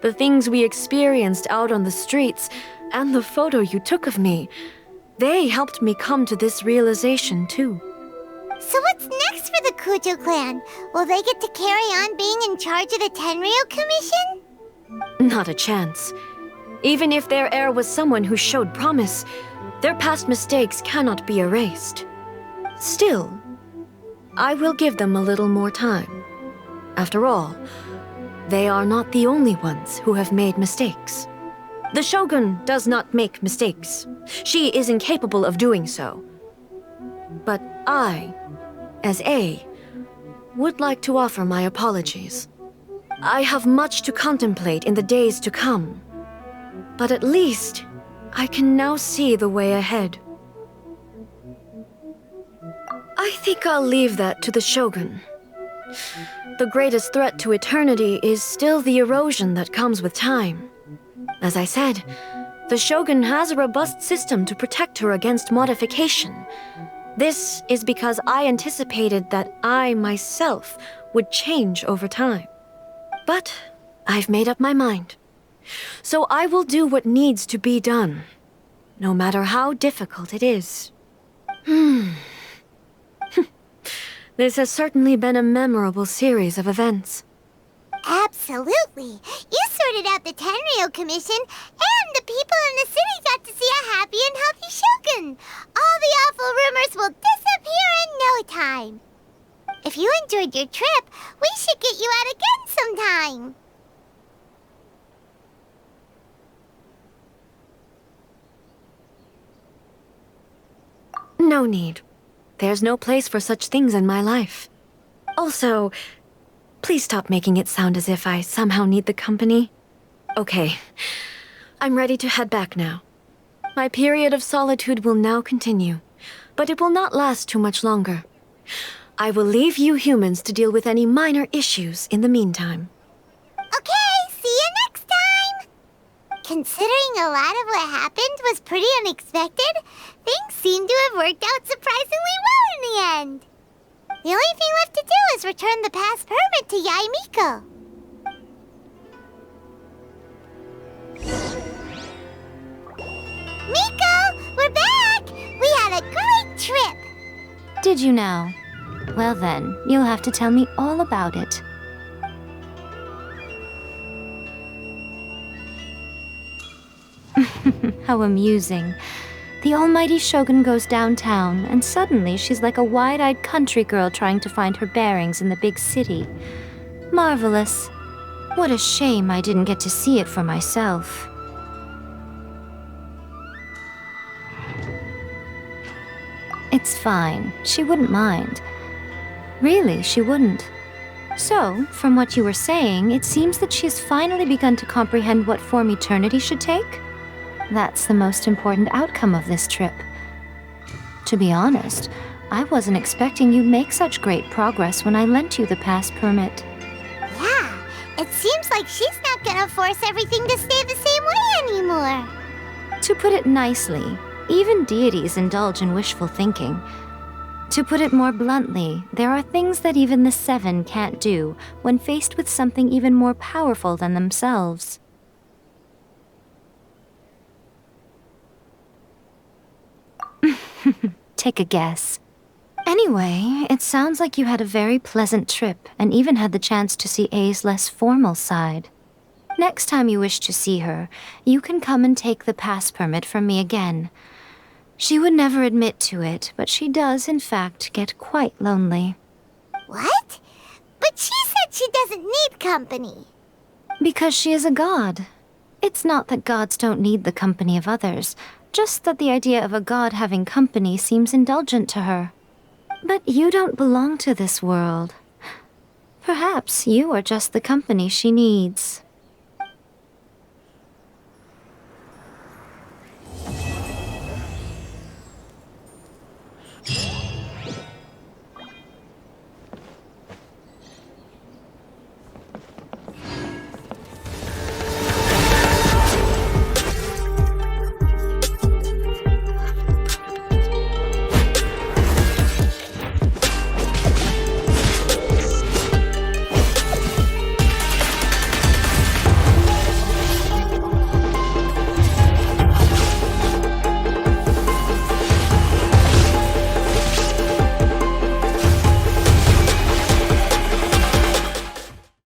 The things we experienced out on the streets and the photo you took of me, they helped me come to this realization too. So what's next for the Kujo clan? Will they get to carry on being in charge of the Tenryou Commission? Not a chance. Even if their heir was someone who showed promise, their past mistakes cannot be erased. Still, I will give them a little more time. After all, they are not the only ones who have made mistakes. The Shogun does not make mistakes. She is incapable of doing so. But I, as A, would like to offer my apologies. I have much to contemplate in the days to come, but at least I can now see the way ahead. I think I'll leave that to the Shogun. The greatest threat to eternity is still the erosion that comes with time. As I said, the Shogun has a robust system to protect her against modification. This is because I anticipated that I myself would change over time. But I've made up my mind. So I will do what needs to be done, no matter how difficult it is. This has certainly been a memorable series of events. Absolutely. You sorted out the Tenryou Commission, and the people in the city got to see a happy and healthy Shogun. All the awful rumors will disappear in no time. If you enjoyed your trip, we should get you out again sometime. No need. There's no place for such things in my life. Also, please stop making it sound as if I somehow need the company. Okay, I'm ready to head back now. My period of solitude will now continue, but it will not last too much longer. I will leave you humans to deal with any minor issues in the meantime. Okay, see you next time! Considering a lot of what happened was pretty unexpected, things seem to have worked out surprisingly well in the end. The only thing left to do is return the pass permit to Yai Miko. Miko, we're back! We had a great trip! Did you now? Well then, you'll have to tell me all about it. How amusing. The almighty Shogun goes downtown, and suddenly she's like a wide-eyed country girl trying to find her bearings in the big city. Marvelous. What a shame I didn't get to see it for myself. It's fine. She wouldn't mind. Really, she wouldn't. So, from what you were saying, it seems that she's finally begun to comprehend what form eternity should take? That's the most important outcome of this trip. To be honest, I wasn't expecting you'd make such great progress when I lent you the pass permit. Yeah, it seems like she's not gonna force everything to stay the same way anymore. To put it nicely, even deities indulge in wishful thinking. To put it more bluntly, there are things that even the Seven can't do when faced with something even more powerful than themselves. Take a guess. Anyway, it sounds like you had a very pleasant trip and even had the chance to see A's less formal side. Next time you wish to see her, you can come and take the pass permit from me again. She would never admit to it, but she does, in fact, get quite lonely. What? But she said she doesn't need company. Because she is a god. It's not that gods don't need the company of others, just that the idea of a god having company seems indulgent to her. But you don't belong to this world. Perhaps you are just the company she needs.